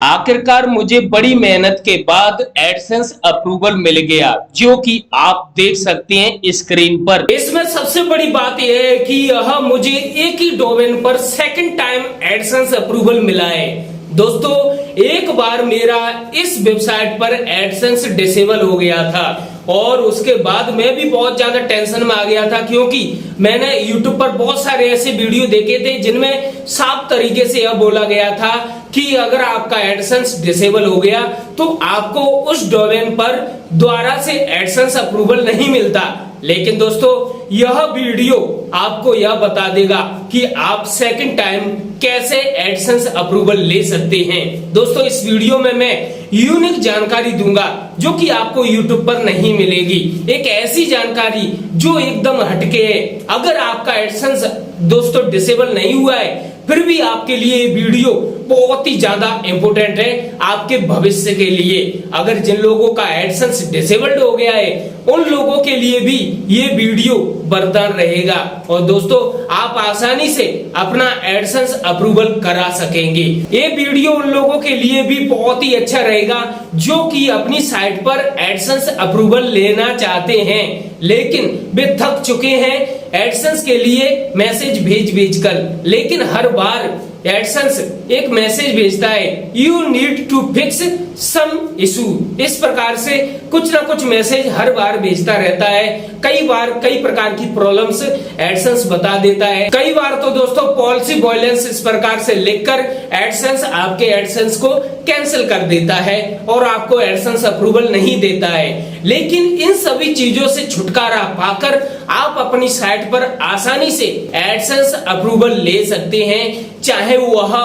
आखिरकार मुझे बड़ी मेहनत के बाद एडसेंस अप्रूवल मिल गया, जो कि आप देख सकते हैं स्क्रीन पर। इसमें सबसे बड़ी बात यह है कि यह मुझे एक ही डोमेन पर सेकंड टाइम एडसेंस अप्रूवल मिला है। दोस्तों, एक बार मेरा इस वेबसाइट पर एडसेंस डिसेबल हो गया था और उसके बाद मैं भी बहुत ज्यादा टेंशन में आ गया था, क्योंकि मैंने YouTube पर बहुत सारे ऐसे वीडियो देखे थे जिनमें साफ तरीके से यह बोला गया था कि अगर आपका एडसेंस डिसेबल हो गया तो आपको उस डोमेन पर दोबारा से एडसेंस अप्रूवल नहीं मिलता। लेकिन दोस्तों, यह वीडियो आपको यह बता देगा कि आप सेकंड टाइम कैसे एडसेंस अप्रूवल ले सकते हैं। दोस्तों, इस वीडियो में मैं यूनिक जानकारी दूंगा जो कि आपको YouTube पर नहीं मिलेगी। एक ऐसी जानकारी जो एकदम हटके है। अगर आपका एडसेंस दोस्तों डिसेबल नहीं हुआ है, फिर भी आपके लिए ये वीडियो बहुत ही ज्यादा इंपॉर्टेंट है आपके भविष्य के लिए। अगर जिन लोगों का एडसेंस डिसेबल्ड हो गया है, उन लोगों के लिए भी ये वीडियो वरदान रहेगा और दोस्तों, आप आसानी से अपना एडसेंस अप्रूवल करा सकेंगे। ये वीडियो उन लोगों के लिए भी बहुत ही अच्छा रहेगा जो कि अपनी साइट पर एडसेंस अप्रूवल लेना चाहते हैं, लेकिन वे थक चुके हैं एडसेंस के लिए मैसेज भेज कर। लेकिन हर बार एडसेंस एक मैसेज भेजता है, you need to fix some issue. इस प्रकार से कुछ ना कुछ मैसेज हर बार भेजता रहता है। कई बार कई प्रकार की प्रॉब्लम्स एडसेंस बता देता है। कई बार तो दोस्तों पॉलिसी वायलेंस इस प्रकार से लिखकर एडसेंस आपके एडसेंस को कैंसिल कर देता है और आपको एडसेंस अप्रूवल नहीं देता है। लेकिन इन सभी चीजों से छुटकारा पाकर आप अपनी साइट पर आसानी से एडसेंस अप्रूवल ले सकते हैं, चाहे वह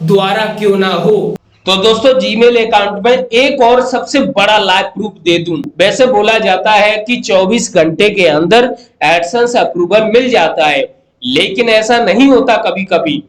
द्वारा क्यों ना हो। तो दोस्तों, जीमेल अकाउंट में एक और सबसे बड़ा लाइव प्रूफ दे दूं। वैसे बोला जाता है कि 24 घंटे के अंदर एडसेंस अप्रूवल मिल जाता है, लेकिन ऐसा नहीं होता कभी कभी।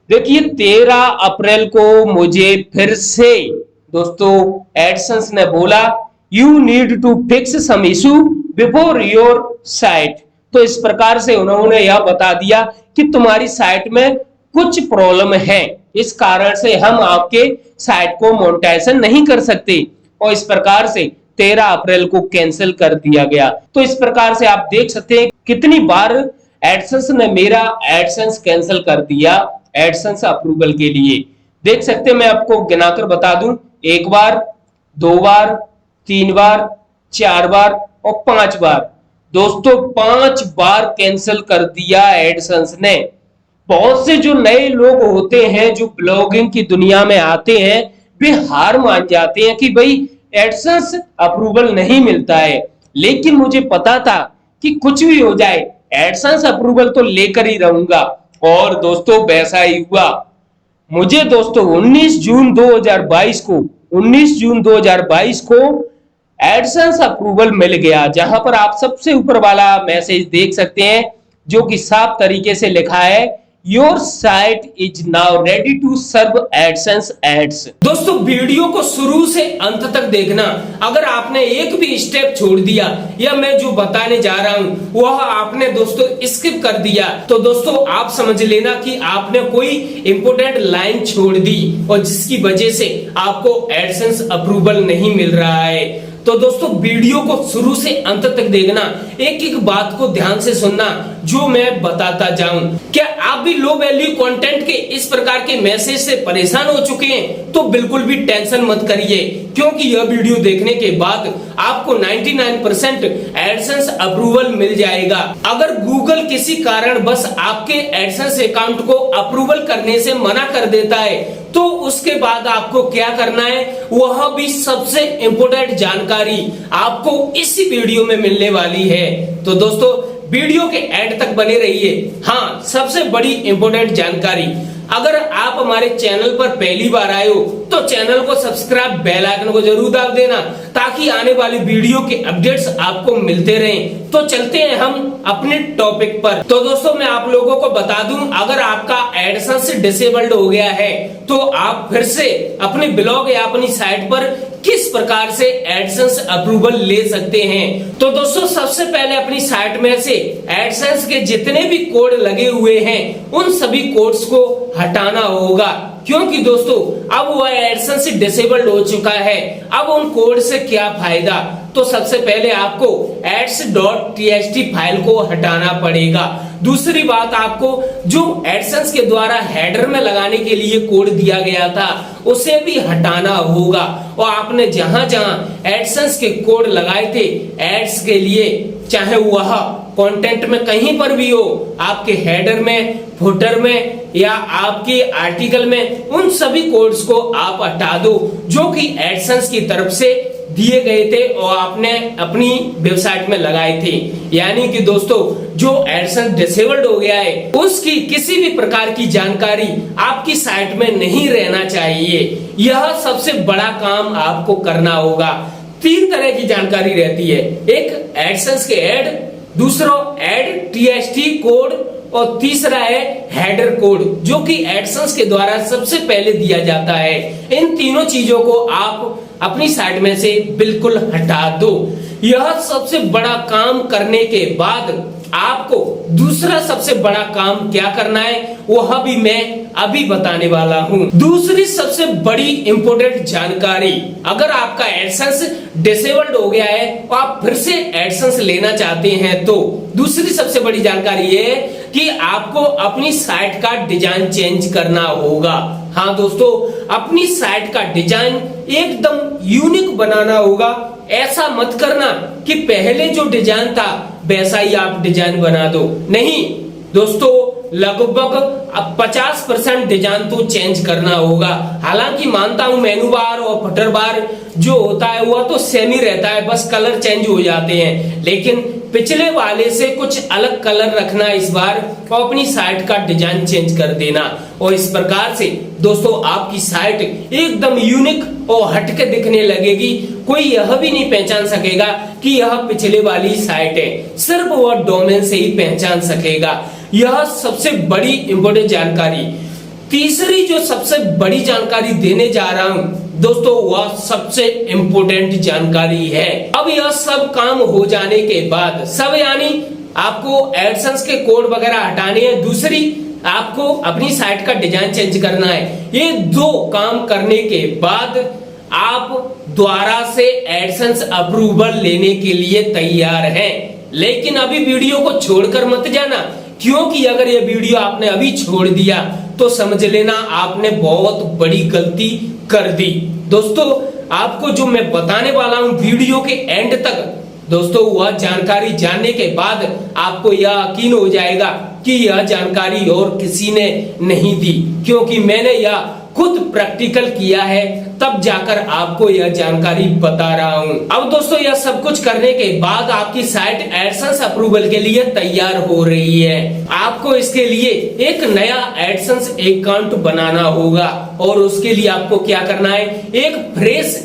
देखिए, 13 अप्रैल को मुझे फिर से दोस्तों एडसेंस ने बोला, you need to fix some issue before your site. तो इस प्रकार से उन्होंने यह बता दिया कि तुम्हारी साइट में कुछ प्रॉब्लम है, इस कारण से हम आपके साइट को मोनेटाइजेशन नहीं कर सकते और इस प्रकार से 13 अप्रैल को कैंसिल कर दिया गया। तो इस प्रकार से आप देख सकते हैं कितनी बार एडसेंस ने मेरा एडसेंस कैंसिल कर दिया एडसेंस अप्रूवल के लिए। देख सकते हैं, मैं आपको गिनाकर बता दूं, 1 बार, 2 बार, 3 बार, 4 बार और 5 बार। दोस्तों, 5 बार कैंसिल कर दिया एडसेंस ने। बहुत से जो नए लोग होते हैं जो ब्लॉगिंग की दुनिया में आते हैं, वे हार मान जाते हैं कि भाई एडसेंस अप्रूवल नहीं मिलता है। लेकिन मुझे पता था कि कुछ भी हो जाए एडसेंस अप्रूवल तो लेकर ही रहूंगा और दोस्तों वैसा ही हुआ। मुझे दोस्तों 19 जून 2022 को एडसेंस अप्रूवल मिल गया, जहां पर आप सबसे ऊपर वाला मैसेज देख सकते हैं जो कि साफ तरीके से लिखा है, your site is now ready to serve AdSense ads. दोस्तों, वीडियो को शुरू से अंत तक देखना। अगर आपने एक भी स्टेप छोड़ दिया या मैं जो बताने जा रहा हूं वह आपने दोस्तों स्किप कर दिया, तो दोस्तों आप समझ लेना कि आपने कोई इंपोर्टेंट लाइन छोड़ दी और जिसकी वजह से आपको एडसेंस अप्रूवल नहीं मिल रहा है। तो दोस्तों, वीडियो को शुरू से अंत तक देखना, एक एक बात को ध्यान से सुनना जो मैं बताता जाऊं। क्या आप भी लो वैल्यू कंटेंट के इस प्रकार के मैसेज से परेशान हो चुके हैं? तो बिल्कुल भी टेंशन मत करिए, क्योंकि यह वीडियो देखने के बाद आपको 99% एडसेंस अप्रूवल मिल जाएगा। अगर गूगल किसी कारण बस आपके एडसेंस अकाउंट को अप्रूवल करने से मना कर देता है, तो उसके बाद आपको क्या करना है वह भी सबसे इंपॉर्टेंट जानकारी आपको इसी वीडियो में मिलने वाली है। तो दोस्तों, वीडियो के एंड तक बने रहिए। हाँ, सबसे बड़ी इंपॉर्टेंट जानकारी, अगर आप हमारे चैनल पर पहली बार आए हो तो चैनल को सब्सक्राइब, बेल आइकन को जरूर दबा देना ताकि आने वाली वीडियो के अपडेट्स आपको मिलते रहें। तो चलते हैं हम अपने टॉपिक पर। तो दोस्तों, मैं आप लोगों को बता दूं, अगर आपका एडसेंस डिसेबल्ड हो गया है तो आप फिर से अपने ब्लॉग या अपनी साइट पर किस प्रकार से एडसेंस अप्रूवल ले सकते हैं। तो दोस्तों, सबसे पहले अपनी साइट में से एडसेंस के जितने भी कोड लगे हुए हैं उन सभी कोड्स को हटाना होगा, क्योंकि दोस्तों अब वह एडसेंस डिसेबल्ड हो चुका है। अब उन कोड से क्या फायदा? तो सबसे पहले आपको ads.txt फाइल को हटाना पड़ेगा। दूसरी बात, आपको जो एडसेंस के द्वारा हेडर में लगाने के लिए कोड दिया गया था उसे भी हटाना होगा। और आपने जहां जहां एडसेंस के कोड लगाए थे एड्स के लिए, चाहे वह कंटेंट में कहीं पर भी हो, आपके हेडर में, फुटर में या आपके आर्टिकल में, उन सभी कोड्स को आप हटा दो जो कि एडसेंस की तरफ से दिए गए थे और आपने अपनी वेबसाइट में लगाए थे। यानी कि दोस्तों जो एडसेंस डिसेबल्ड हो गया है उसकी किसी भी प्रकार की जानकारी आपकी साइट में नहीं रहना चाहिए। यह सबसे बड़ा काम आपको करना होगा। 3 तरह की जानकारी रहती है, एक एडसेंस के ऐड, दूसरा ऐड टीएसटी कोड और तीसरा है हेडर कोड जो कि एडसेंस के द्वारा सबसे पहले दिया जाता है। इन तीनों चीजों को आप अपनी साइट में से बिल्कुल हटा दो। यह सबसे बड़ा काम करने के बाद आपको दूसरा सबसे बड़ा काम क्या करना है वह भी मैं अभी बताने वाला हूं। दूसरी सबसे बड़ी इंपॉर्टेंट जानकारी, अगर आपका एडसेंस डिसेबल्ड हो गया है और आप फिर से एडसेंस लेना चाहते हैं तो दूसरी सबसे बड़ी जानकारी ये है कि आपको अपनी साइट का डिजाइन चेंज करना होगा। हाँ दोस्तों, अपनी साइट का डिजाइन एकदम यूनिक बनाना होगा। ऐसा मत करना कि पहले जो डिजाइन था वैसा ही आप डिजाइन बना दो। नहीं दोस्तों, लगभग अब 50% डिजाइन तो चेंज करना होगा। हालांकि मानता हूं मेनू बार और फुटर बार जो होता है वह तो सेम ही रहता है, बस कलर चेंज हो जाते हैं, लेकिन पिछले वाले से कुछ अलग कलर रखना इस बार और अपनी साइट का डिजाइन चेंज कर देना। और इस प्रकार से दोस्तों आपकी साइट एकदम यूनिक और हटके दिखने लगेगी। कोई यह भी नहीं पहचान सकेगा कि यह पिछले वाली साइट है, सिर्फ वह डोमेन से ही पहचान सकेगा। यह सबसे बड़ी इंपॉर्टेंट जानकारी। तीसरी जो सबसे बड़ी जानकारी देने जा रहा हूं दोस्तों वह सबसे इंपॉर्टेंट जानकारी है। अब यह सब काम हो जाने के बाद, सब यानी आपको एडसेंस के कोड वगैरह हटाने हैं, दूसरी आपको अपनी साइट का डिजाइन चेंज करना है। ये 2 काम करने के बाद आप द्वारा से एडसेंस अप्रूवल लेने के लिए तैयार हैं। लेकिन अभी वीडियो को छोड़कर मत जाना, क्योंकि अगर ये वीडियो आपने अभी छोड़ दिया तो समझ लेना आपने बहुत बड़ी गलती कर दी। दोस्तों आपको जो मैं बताने वाला हूं वीडियो के एंड तक दोस्तों, वह जानकारी जानने के बाद आपको यह यकीन हो जाएगा कि यह जानकारी और किसी ने नहीं दी, क्योंकि मैंने यह खुद प्रैक्टिकल किया है, तब जाकर आपको यह जानकारी बता रहा हूं। अब दोस्तों यह सब कुछ करने के बाद आपकी साइट एडसेंस अप्रूवल के लिए तैयार हो रही है। आपको इसके लिए एक नया एडसेंस अकाउंट बनाना होगा और उसके लिए आपको क्या करना है, एक फ्रेश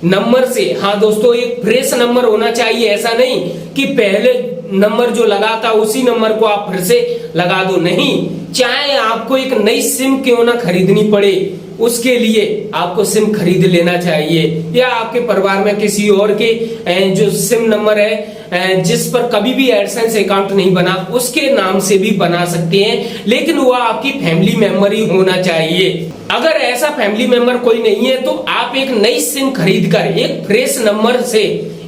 नंबर से, हाँ दोस्तों एक फ्रेश नंबर होना चाहिए, ऐसा नहीं कि पहले नंबर जो लगा था उसी नंबर को आप फिर से लगा दो। नहीं, चाहे आपको एक नई सिम क्यों ना खरीदनी पड़े, उसके लिए आपको सिम खरीद लेना चाहिए, या आपके परिवार में किसी और के जो सिम नंबर है जिस पर कभी भी एडसेंस अकाउंट नहीं बना उसके नाम से भी बना सकते हैं, लेकिन वह आपकी फैमिली मेंबर ही होना चाहिए। अगर ऐसा फैमिली मेंबर कोई नहीं है तो आप एक नई सिम खरीद कर एक फ्रेश नंबर से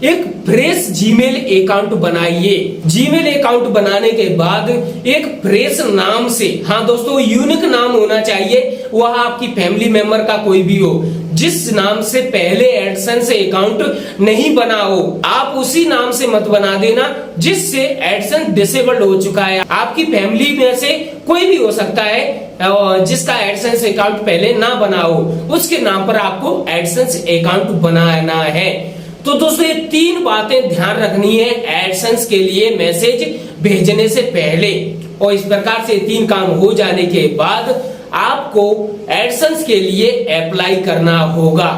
एक फ्रेश जीमेल अकाउंट बनाइए। जीमेल अकाउंट बनाने के बाद एक फ्रेश नाम से, हाँ दोस्तों यूनिक नाम होना चाहिए, वह आपकी फैमिली मेंबर का कोई भी हो, जिस नाम से पहले एडसेंस अकाउंट नहीं बना हो, आप उसी नाम से मत बना देना जिससे एडसेंस डिसेबल्ड हो चुका है। आपकी फैमिली में से कोई भी हो सकता है जिसका एडसेंस अकाउंट पहले ना बना हो, उसके नाम पर आपको एडसेंस अकाउंट बनाना है। तो दोस्तों ये 3 बातें ध्यान रखनी है एडसेंस के लिए मैसेज भेजने से पहले, और इस प्रकार से 3 काम हो जाने के बाद आपको एडसेंस के लिए अप्लाई करना होगा।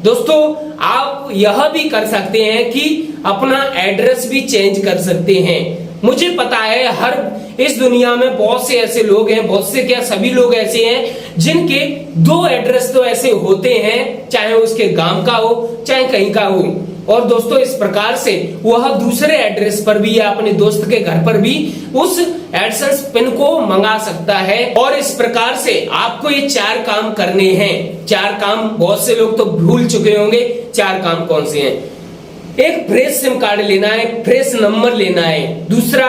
दोस्तों आप यह भी कर सकते हैं कि अपना एड्रेस भी चेंज कर सकते हैं। मुझे पता है हर इस दुनिया में बहुत से ऐसे लोग हैं, बहुत से क्या सभी लोग ऐसे हैं जिनके 2 एड्रेस तो ऐसे होते हैं, चाहे उसके गांव का हो चाहे कहीं का हो। और दोस्तों इस प्रकार से वह दूसरे एड्रेस पर भी या अपने दोस्त के घर पर भी उस एडसेंस पिन को मंगा सकता है। और इस प्रकार से आपको ये 4 काम करने हैं। 4 काम बहुत से लोग तो भूल चुके होंगे। 4 काम कौन से हैं? एक फ्रेश सिम कार्ड लेना है, फ्रेश नंबर लेना है। दूसरा,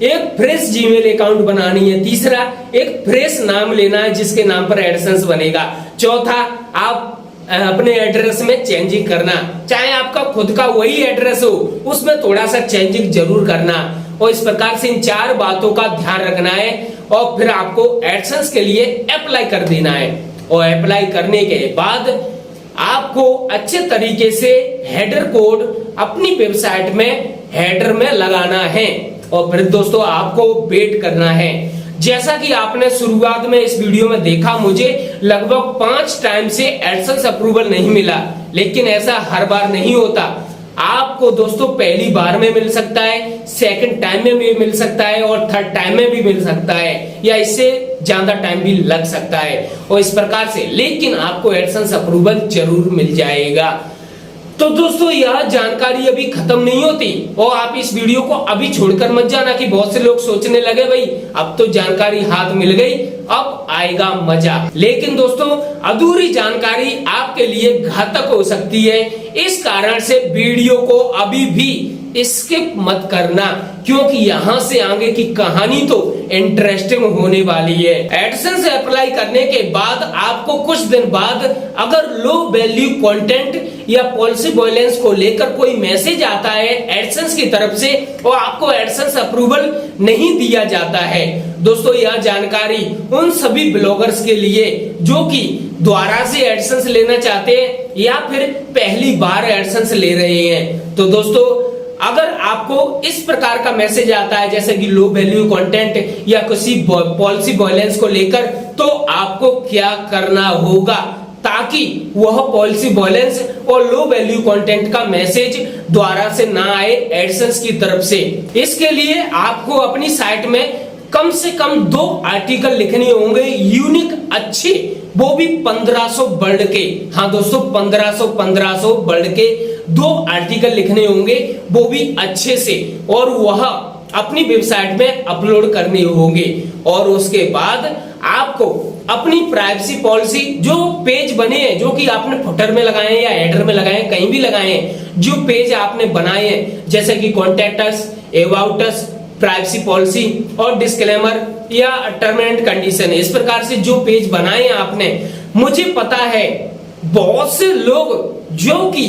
एक फ्रेश जीमेल अकाउंट बनानी है। तीसरा, एक फ्रेश नाम लेना है जिसके नाम पर एडसेंस बनेगा। चौथा, आप अपने एड्रेस में चेंजिंग करना, चाहे आपका खुद का वही एड्रेस हो उसमें थोड़ा सा चेंजिंग जरूर करना। और इस प्रकार से इन 4 बातों का ध्यान रखना है और फिर आपको एडसेंस के लिए अप्लाई कर देना है। और अप्लाई करने के बाद आपको अच्छे तरीके से हेडर कोड अपनी वेबसाइट में हेडर में लगाना है और फिर दोस्तों आपको वेट करना है। जैसा कि आपने शुरुआत में इस वीडियो में देखा, मुझे लगभग 5 टाइम से एडसेंस अप्रूवल नहीं मिला, लेकिन ऐसा हर बार नहीं होता। आपको दोस्तों पहली बार में मिल सकता है, सेकंड टाइम में भी मिल सकता है और थर्ड टाइम में भी मिल सकता है, या इससे ज्यादा टाइम भी लग सकता है। और इस प्रकार से लेकिन आपको एडसेंस अप्रूवल जरूर मिल जाएगा। तो दोस्तों यह जानकारी अभी खत्म नहीं होती और आप इस वीडियो को अभी छोड़कर मत जाना कि बहुत से लोग सोचने लगे भाई अब तो जानकारी हाथ मिल गई, अब आएगा मजा। लेकिन दोस्तों अधूरी जानकारी आपके लिए घातक हो सकती है। इस कारण से वीडियो को अभी भी स्किप मत करना, क्योंकि यहाँ से आगे की कहानी तो इंटरेस्टिंग होने वाली है। एडसेंस अप्लाई करने के बाद आपको कुछ दिन बाद अगर लो वैल्यू कंटेंट या पॉलिसी वायलेंस को लेकर कोई मैसेज आता है एडसेंस की तरफ से और आपको एडसेंस अप्रूवल नहीं दिया जाता है, दोस्तों यह जानकारी उन सभी ब्लॉगर्स के लिए जो कि दोबारा से एडसेंस लेना चाहते हैं या फिर पहली बार एडसेंस ले रहे हैं। तो दोस्तों अगर आपको इस प्रकार का मैसेज आता है जैसे कि लो वैल्यू कंटेंट या किसी पॉलिसी वायलेंस को लेकर, तो आपको क्या करना होगा ताकि वह पॉलिसी वायलेंस और लो वैल्यू कंटेंट का मैसेज दोबारा से ना आए एडसेंस की तरफ से। इसके लिए आपको अपनी साइट में कम से कम 2 आर्टिकल लिखने होंगे यूनिक, अच्छे, वो भी 1500 वर्ड के। हाँ दोस्तों 1500 वर्ड के 2 आर्टिकल लिखने होंगे, वो भी अच्छे से, और वह अपनी वेबसाइट में अपलोड करने होंगे। और उसके बाद आपको अपनी प्राइवेसी पॉलिसी, जो पेज बने हैं जो कि आपने फुटर में लगाए हैं या हेडर में लगाए हैं, कहीं भी लगाए हैं, जो पेज आपने बनाए हैं जैसे कि contact us, about us, privacy policy और डिस्क्लेमर या टर्म एंड कंडीशन, इस प्रकार से जो पेज बनाए हैं आपने, मुझे पता है बहुत से लोग जो कि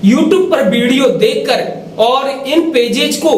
YouTube पर वीडियो देखकर और इन पेजेज को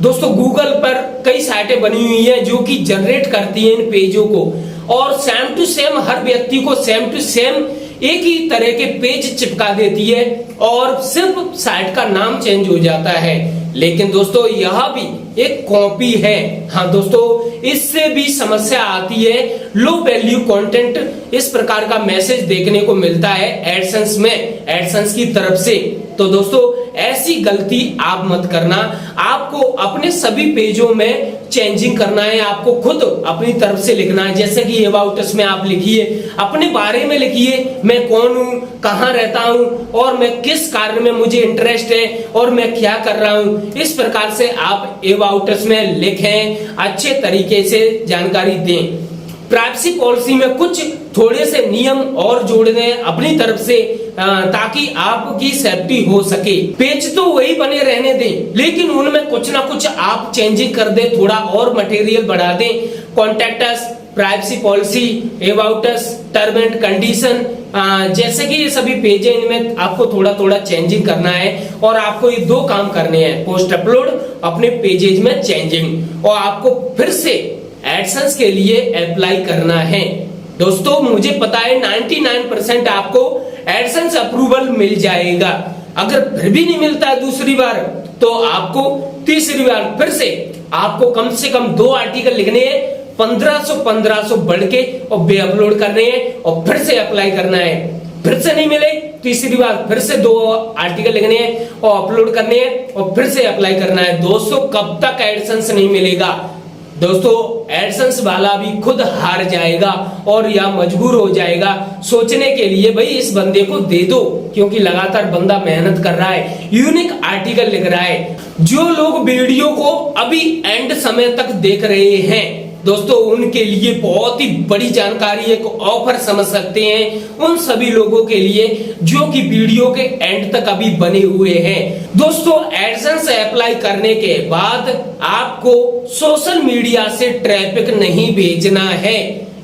दोस्तों गूगल पर कई साइटें बनी हुई हैं जो कि जनरेट करती हैं इन पेजों को, और सेम टू सेम हर व्यक्ति को सेम टू सेम एक ही तरह के पेज चिपका देती है और सिर्फ साइट का नाम चेंज हो जाता है। लेकिन दोस्तों यह भी एक कॉपी है। हाँ दोस्तों इससे भी समस्या आती है। लो वैल्यू कंटेंट इस प्रकार का मैसेज देखने को मिलता है एडसेंस में, एडसेंस की तरफ से। तो दोस्तों ऐसी गलती आप मत करना। आपको अपने सभी पेजों में चेंजिंग करना है, आपको खुद अपनी तरफ से लिखना है। जैसे कि अबाउट अस में आप लिखिए, अपने बारे में लिखिए, मैं कौन हूँ, कहाँ रहता हूँ और मैं किस कार्य में मुझे इंटरेस्ट है और मैं क्या कर रहा हूँ। इस प्रकार से आप अबाउट अस में लिखें, अच्छे तरीके से जानकारी दें। प्राइवेसी पॉलिसी में कुछ थोड़े से नियम और जोड़ दें अपनी तरफ से ताकि आपकी सेफ्टी हो सके। पेज तो वही बने रहने दें, लेकिन उनमें कुछ ना कुछ आप चेंजिंग कर दें, थोड़ा और मटेरियल बढ़ा दें। Contact us, privacy policy, about us, term and condition, जैसे कि ये सभी पेज है, इनमें आपको थोड़ा थोड़ा चेंजिंग करना है। और आपको ये 2 काम करने हैं, पोस्ट अपलोड, अपने पेजेज में चेंजिंग, और आपको फिर से एडसेंस के लिए अप्लाई करना है। दोस्तों मुझे पता है 99% आपको एडसेंस अप्रूवल मिल जाएगा। अगर फिर भी नहीं मिलता है दूसरी बार, तो आपको तीसरी बार फिर से आपको कम से कम 2 आर्टिकल लिखने हैं, 1500 बढ़ के, और बे अपलोड करने हैं और फिर से अप्लाई करना है। फिर से नहीं मिले, तीसरी बार फिर से 2 आर्टिकल लिखने हैं और अपलोड करने हैं और फिर से अप्लाई करना है। दोस्तों कब तक एडसेंस नहीं मिलेगा? दोस्तों एडसेंस वाला भी खुद हार जाएगा और या मजबूर हो जाएगा सोचने के लिए भाई इस बंदे को दे दो, क्योंकि लगातार बंदा मेहनत कर रहा है, यूनिक आर्टिकल लिख रहा है। जो लोग वीडियो को अभी एंड समय तक देख रहे हैं दोस्तों, उनके लिए बहुत ही बड़ी जानकारी, एक ऑफर समझ सकते हैं उन सभी लोगों के लिए जो कि वीडियो के एंड तक अभी बने हुए हैं। दोस्तों एडसेंस अप्लाई करने के बाद आपको सोशल मीडिया से ट्रैफिक नहीं भेजना है,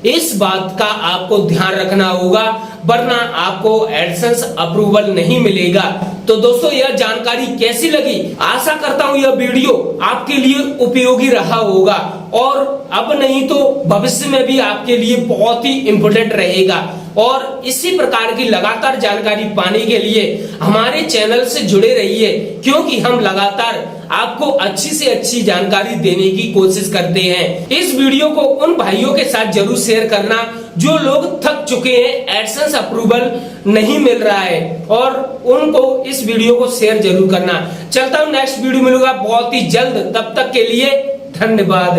इस बात का आपको ध्यान रखना होगा, वरना आपको एडसेंस अप्रूवल नहीं मिलेगा। तो दोस्तों यह जानकारी कैसी लगी, आशा करता हूं यह वीडियो आपके लिए उपयोगी रहा होगा और अब नहीं तो भविष्य में भी आपके लिए बहुत ही इंपॉर्टेंट रहेगा। और इसी प्रकार की लगातार जानकारी पाने के लिए हमारे चैनल से जुड़े रहिए, क्योंकि हम लगातार आपको अच्छी से अच्छी जानकारी देने की कोशिश करते हैं। इस वीडियो को उन भाइयों के साथ जरूर शेयर करना जो लोग थक चुके हैं, एडसेंस अप्रूवल नहीं मिल रहा है, और उनको इस वीडियो को शेयर जरूर करना। चलता हूं नेक्स्ट वीडियो मिलूंगा बहुत ही जल्द, तब तक के लिए धन्यवाद।